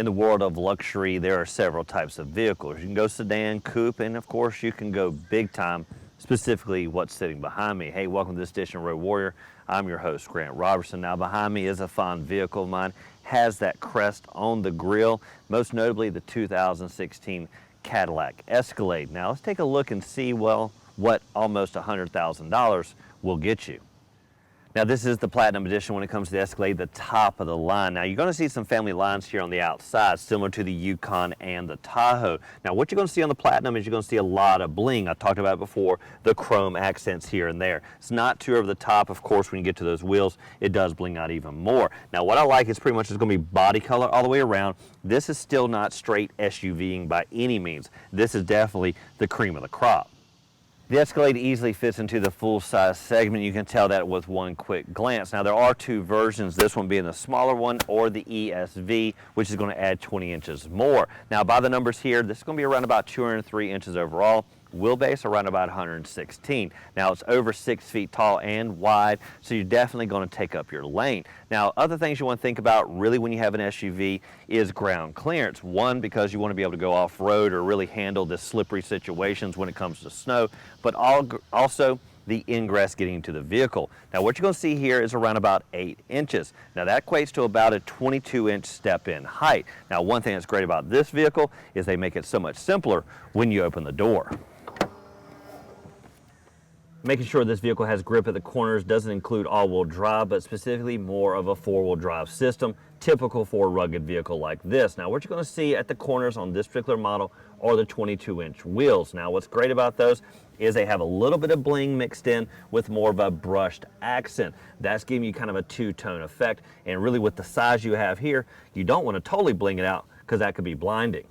In the world of luxury, there are several types of vehicles. You can go sedan, coupe, and of course you can go big time, specifically what's sitting behind me. Hey, welcome to this edition of Road Warrior. I'm your host, Grant Roberson. Now behind me is a fine vehicle of mine, has that crest on the grille, most notably the 2016 Cadillac Escalade. Now let's take a look and see, well, what almost $100,000 will get you. Now this is the Platinum Edition when it comes to the Escalade, the top of the line. Now you're going to see some family lines here on the outside, similar to the Yukon and the Tahoe. Now what you're going to see on the Platinum is you're going to see a lot of bling. I talked about it before, the chrome accents here and there. It's not too over the top. Of course, when you get to those wheels, it does bling out even more. Now what I like is pretty much it's going to be body color all the way around. This is still not straight SUVing by any means. This is definitely the cream of the crop. The Escalade easily fits into the full-size segment. You can tell that with one quick glance. Now there are two versions, this one being the smaller one or the ESV, which is going to add 20 inches more. Now by the numbers here, this is going to be around about 203 inches overall. Wheelbase around about 116. Now it's over 6 feet tall and wide, so you're definitely going to take up your lane. Now other things you want to think about really when you have an SUV is ground clearance. One, because you want to be able to go off-road or really handle the slippery situations when it comes to snow, but also the ingress getting into the vehicle. Now what you're going to see here is around about 8 inches. Now that equates to about a 22-inch step in height. Now one thing that's great about this vehicle is they make it so much simpler when you open the door. Making sure this vehicle has grip at the corners doesn't include all-wheel drive, but specifically more of a four-wheel drive system, typical for a rugged vehicle like this. Now, what you're going to see at the corners on this particular model are the 22-inch wheels. Now, what's great about those is they have a little bit of bling mixed in with more of a brushed accent. That's giving you kind of a two-tone effect, and really with the size you have here, you don't want to totally bling it out because that could be blinding.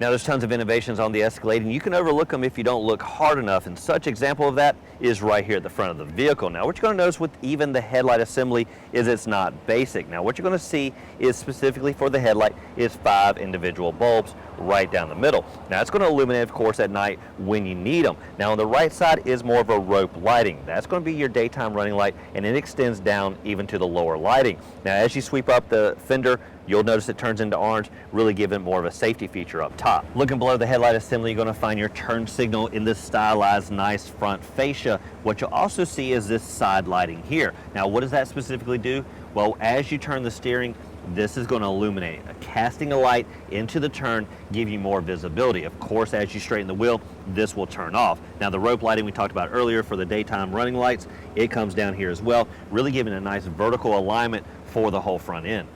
Now there's tons of innovations on the Escalade and you can overlook them if you don't look hard enough, and such example of that is right here at the front of the vehicle. Now what you're going to notice with even the headlight assembly is it's not basic. Now what you're going to see is specifically for the headlight is 5 individual bulbs right down the middle. Now it's going to illuminate of course at night when you need them. Now on the right side is more of a rope lighting. That's going to be your daytime running light, and it extends down even to the lower lighting. Now as you sweep up the fender, you'll notice it turns into orange, really giving more of a safety feature up top. Looking below the headlight assembly, you're going to find your turn signal in this stylized, nice front fascia. What you'll also see is this side lighting here. Now, what does that specifically do? Well, as you turn the steering, this is going to illuminate, casting a light into the turn, give you more visibility. Of course, as you straighten the wheel, this will turn off. Now, the rope lighting we talked about earlier for the daytime running lights, it comes down here as well, really giving a nice vertical alignment for the whole front end.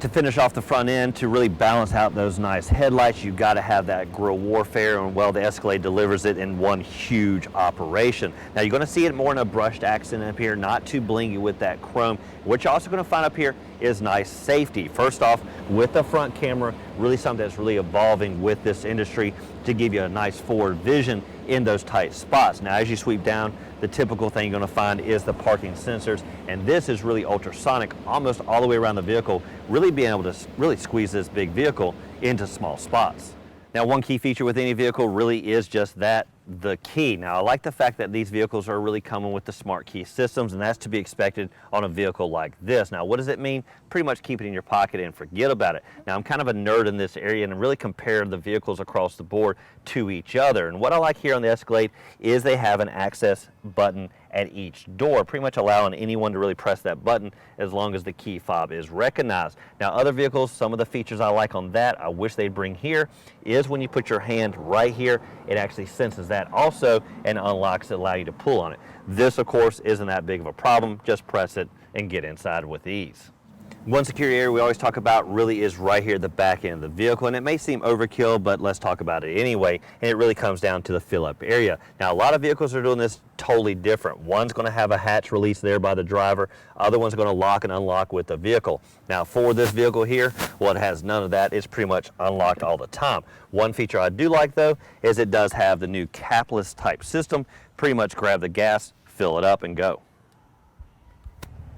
To finish off the front end, to really balance out those nice headlights, you've got to have that grille warfare, and well, the Escalade delivers it in one huge operation. Now you're going to see it more in a brushed accent up here, not too blingy with that chrome. What you're also going to find up here is nice safety. First off, with the front camera, really something that's really evolving with this industry to give you a nice forward vision in those tight spots. Now as you sweep down, the typical thing you're going to find is the parking sensors, and this is really ultrasonic almost all the way around the vehicle, really being able to really squeeze this big vehicle into small spots. Now one key feature with any vehicle really is just that, the key. Now I like the fact that these vehicles are really coming with the smart key systems, and that's to be expected on a vehicle like this. Now what does it mean? Pretty much keep it in your pocket and forget about it. Now I'm kind of a nerd in this area and really compare the vehicles across the board to each other, and what I like here on the Escalade is they have an access button at each door, pretty much allowing anyone to really press that button as long as the key fob is recognized. Now other vehicles, some of the features I like on that, I wish they'd bring here, is when you put your hand right here, it actually senses that also and unlocks it, allow you to pull on it. This of course isn't that big of a problem, just press it and get inside with ease. One secure area we always talk about really is right here at the back end of the vehicle, and it may seem overkill, but let's talk about it anyway, and it really comes down to the fill-up area. Now a lot of vehicles are doing this totally different. One's going to have a hatch release there by the driver, other one's going to lock and unlock with the vehicle. Now for this vehicle here, well, it has none of that. It's pretty much unlocked all the time. One feature I do like though is it does have the new capless type system. Pretty much grab the gas, fill it up and go.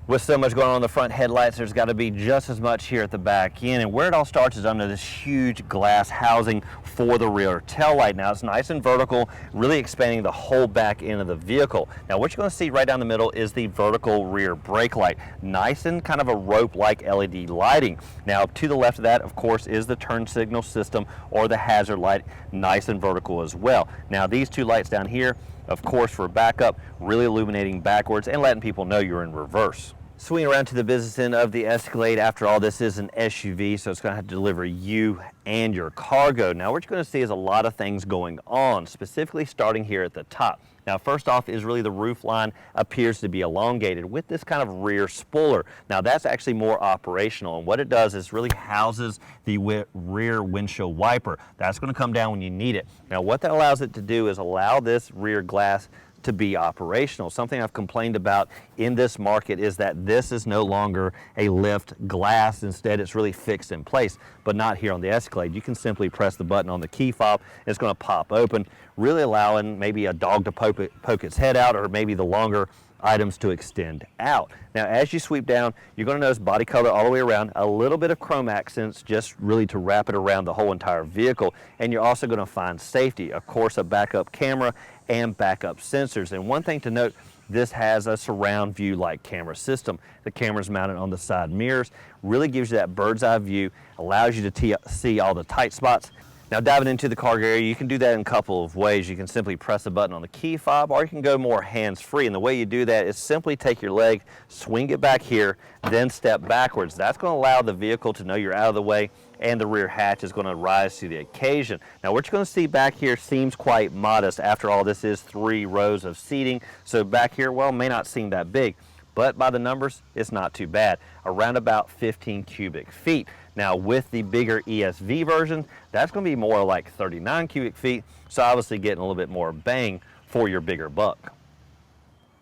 With so much going on in the front headlights, there's got to be just as much here at the back end. And where it all starts is under this huge glass housing for the rear tail light. Now it's nice and vertical, really expanding the whole back end of the vehicle. Now what you're going to see right down the middle is the vertical rear brake light. Nice and kind of a rope-like LED lighting. Now to the left of that, of course, is the turn signal system or the hazard light, nice and vertical as well. Now these two lights down here, of course, for backup, really illuminating backwards and letting people know you're in reverse. Swinging around to the business end of the Escalade, after all, this is an SUV, so it's going to have to deliver you and your cargo. Now, what you're going to see is a lot of things going on, specifically starting here at the top. Now, first off is really the roof line appears to be elongated with this kind of rear spoiler. Now, that's actually more operational, and what it does is really houses the rear windshield wiper. That's going to come down when you need it. Now, what that allows it to do is allow this rear glass to be operational. Something I've complained about in this market is that this is no longer a lift glass. Instead, it's really fixed in place, but not here on the Escalade. You can simply press the button on the key fob, and it's going to pop open, really allowing maybe a dog to poke its head out, or maybe the longer items to extend out. Now, as you sweep down, you're going to notice body color all the way around, a little bit of chrome accents just really to wrap it around the whole entire vehicle. And you're also going to find safety, of course, a backup camera and backup sensors. And one thing to note, this has a surround view like camera system. The camera's mounted on the side mirrors, really gives you that bird's eye view, allows you to see all the tight spots. Now, diving into the cargo area, you can do that in a couple of ways. You can simply press a button on the key fob, or you can go more hands-free. And the way you do that is simply take your leg, swing it back here, then step backwards. That's going to allow the vehicle to know you're out of the way, and the rear hatch is going to rise to the occasion. Now, what you're going to see back here seems quite modest. After all, this is 3 rows of seating, so back here, well, may not seem that big, but by the numbers, it's not too bad. Around about 15 cubic feet. Now, with the bigger ESV version, that's going to be more like 39 cubic feet, so obviously getting a little bit more bang for your bigger buck.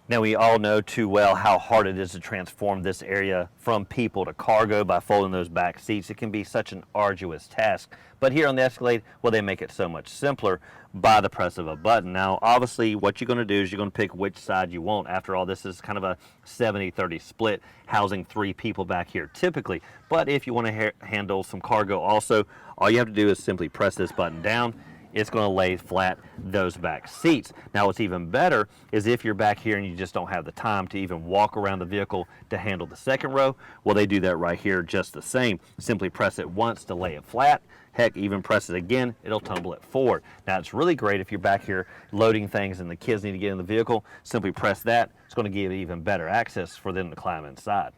Now, we all know too well how hard it is to transform this area from people to cargo by folding those back seats. It can be such an arduous task. But here on the Escalade, well, they make it so much simpler by the press of a button. Now, obviously, what you're going to do is you're going to pick which side you want. After all, this is kind of a 70-30 split, housing 3 people back here typically. But if you want to handle some cargo also, all you have to do is simply press this button down. It's going to lay flat those back seats. Now, what's even better is if you're back here and you just don't have the time to even walk around the vehicle to handle the second row, well, they do that right here just the same. Simply press it once to lay it flat. Heck, even press it again, it'll tumble it forward. Now, it's really great if you're back here loading things and the kids need to get in the vehicle. Simply press that. It's going to give even better access for them to climb inside.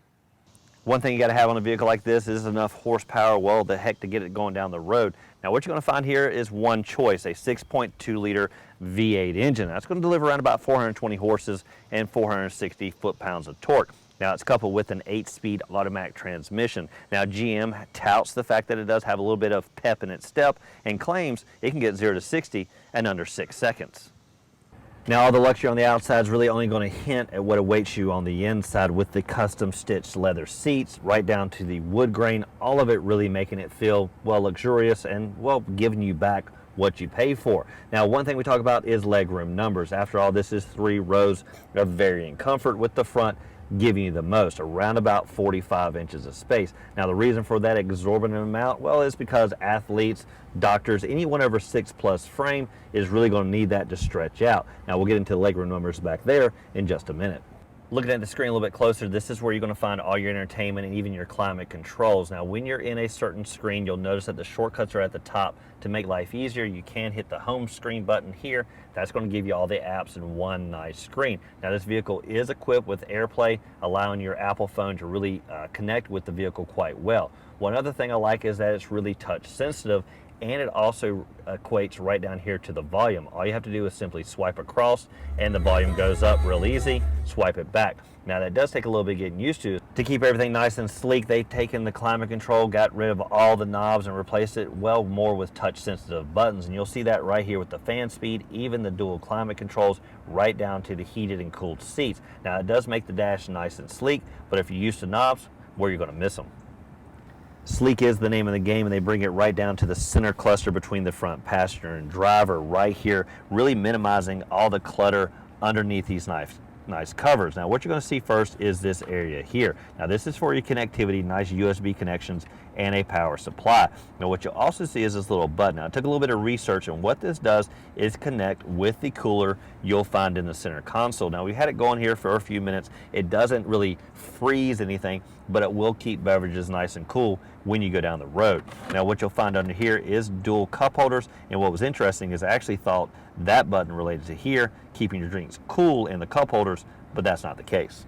One thing you got to have on a vehicle like this is enough horsepower, well, the heck, to get it going down the road. Now, what you're going to find here is one choice, a 6.2 liter V8 engine. That's going to deliver around about 420 horses and 460 foot-pounds of torque. Now, it's coupled with an 8-speed automatic transmission. Now, GM touts the fact that it does have a little bit of pep in its step and claims it can get 0 to 60 in under 6 seconds. Now, all the luxury on the outside is really only going to hint at what awaits you on the inside with the custom stitched leather seats, right down to the wood grain, all of it really making it feel, well, luxurious and, well, giving you back what you pay for. Now, one thing we talk about is legroom numbers. After all, this is 3 rows of varying comfort, with the front giving you the most, around about 45 inches of space. Now, the reason for that exorbitant amount, well, is because athletes, doctors, anyone over 6+ frame is really going to need that to stretch out. Now, we'll get into the legroom numbers back there in just a minute. Looking at the screen a little bit closer, this is where you're going to find all your entertainment and even your climate controls. Now, when you're in a certain screen, you'll notice that the shortcuts are at the top. To make life easier, you can hit the home screen button here. That's going to give you all the apps in one nice screen. Now, this vehicle is equipped with AirPlay, allowing your Apple phone to really connect with the vehicle quite well. One other thing I like is that it's really touch sensitive, and it also equates right down here to the volume. All you have to do is simply swipe across and the volume goes up real easy. Swipe it back. Now, that does take a little bit getting used to. To keep everything nice and sleek, they've taken the climate control, got rid of all the knobs and replaced it, well, more with touch sensitive buttons. And you'll see that right here with the fan speed, even the dual climate controls, right down to the heated and cooled seats. Now, it does make the dash nice and sleek, but if you're used to knobs, well, you're going to miss them. Sleek is the name of the game, and they bring it right down to the center cluster between the front passenger and driver right here, really minimizing all the clutter underneath these nice nice covers. Now what you're going to see first is this area here. Now this is for your connectivity, nice USB connections and a power supply. Now what you'll also see is this little button. Now I took a little bit of research, and what this does is connect with the cooler you'll find in the center console. Now we had it going here for a few minutes. It doesn't really freeze anything, but it will keep beverages nice and cool when you go down the road. Now what you'll find under here is dual cup holders, and what was interesting is I actually thought that button related to here, keeping your drinks cool in the cup holders, but that's not the case.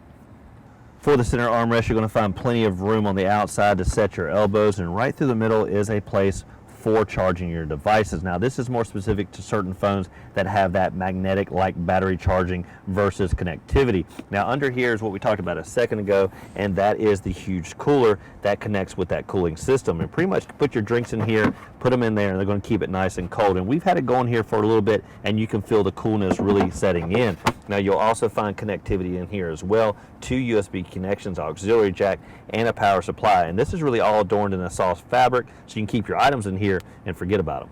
For the center armrest, you're going to find plenty of room on the outside to set your elbows, and right through the middle is a place for charging your devices. Now this is more specific to certain phones that have that magnetic like battery charging versus connectivity. Now under here is what we talked about a second ago, and that is the huge cooler that connects with that cooling system. And pretty much put your drinks in here, put them in there, and they're going to keep it nice and cold. And we've had it going here for a little bit, and you can feel the coolness really setting in. Now you'll also find connectivity in here as well, 2 USB connections, auxiliary jack, and a power supply. And this is really all adorned in a soft fabric, so you can keep your items in here and forget about them.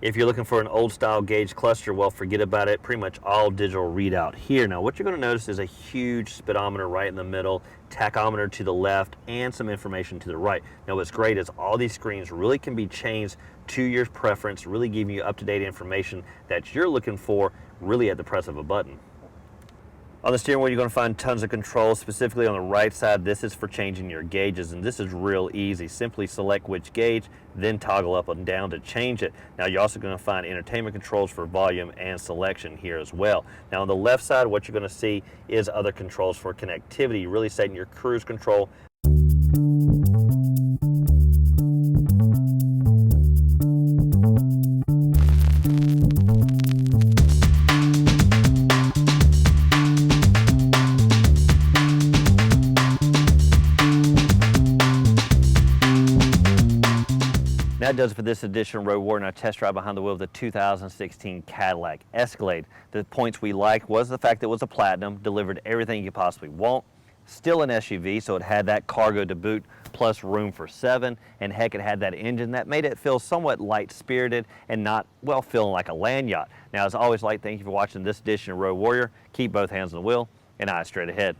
If you're looking for an old style gauge cluster, well, forget about it. Pretty much all digital readout here. Now what you're going to notice is a huge speedometer right in the middle, tachometer to the left, and some information to the right. Now what's great is all these screens really can be changed to your preference, really giving you up-to-date information that you're looking for really at the press of a button. On the steering wheel, you're going to find tons of controls. Specifically on the right side, this is for changing your gauges, and this is real easy. Simply select which gauge, then toggle up and down to change it. Now you're also going to find entertainment controls for volume and selection here as well. Now on the left side, what you're going to see is other controls for connectivity, really setting your cruise control. That does it for this edition of Road Warrior and our test drive behind the wheel of the 2016 Cadillac Escalade. The points we liked was the fact that it was a platinum, delivered everything you could possibly want, still an SUV, so it had that cargo to boot plus room for 7, and heck, it had that engine that made it feel somewhat light-spirited and not, well, feeling like a land yacht. Now, as always, thank you for watching this edition of Road Warrior. Keep both hands on the wheel and eyes straight ahead.